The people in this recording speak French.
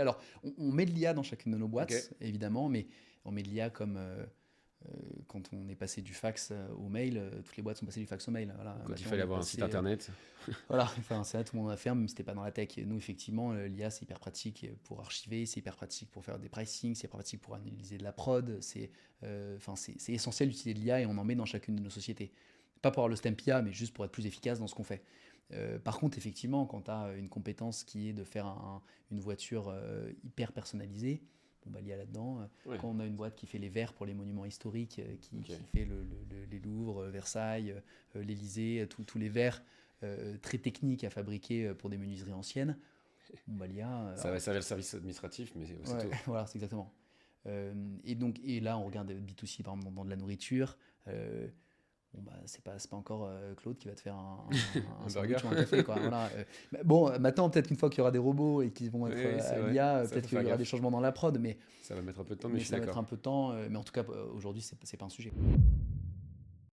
Alors, on met de l'IA dans chacune de nos boîtes, Ok. évidemment, mais on met de l'IA comme quand on est passé du fax au mail, toutes les boîtes sont passées du fax au mail. Voilà, Quand il maintenant, fallait on est avoir un site passé, internet. voilà, enfin, c'est là, tout le monde a fait, même si c'était pas dans la tech. Nous, effectivement, l'IA, c'est hyper pratique pour archiver, c'est hyper pratique pour faire des pricing, c'est hyper pratique pour analyser de la prod. C'est essentiel d'utiliser de l'IA et on en met dans chacune de nos sociétés. Pas pour avoir le stamp IA, mais juste pour être plus efficace dans ce qu'on fait. Par contre, effectivement, quand tu as une compétence qui est de faire une voiture hyper personnalisée, bon, bah, l'IA là-dedans. Ouais. Quand on a une boîte qui fait les verres pour les monuments historiques, Ok. qui fait les Louvres, Versailles, l'Élysée, tous les verres très techniques à fabriquer pour des menuiseries anciennes, bon, bah, l'IA, Ça va servir le service administratif, mais c'est ouais, tout. voilà, c'est exactement. Et là, on regarde B2C, par exemple, dans de la nourriture. Bon, bah, c'est pas encore Claude qui va te faire un Un burger. sandwich ou un café, quoi. Voilà. Mais bon, maintenant, peut-être qu'une fois qu'il y aura des robots et qu'ils vont être Oui, c'est à vrai. l'IA, Ça, peut-être faut qu'il faire y aura des gaffe. changements dans la prod, Ça va mettre un peu de temps, mais mais je suis ça va être d'accord. un peu de temps. Mais en tout cas, aujourd'hui, c'est pas un sujet.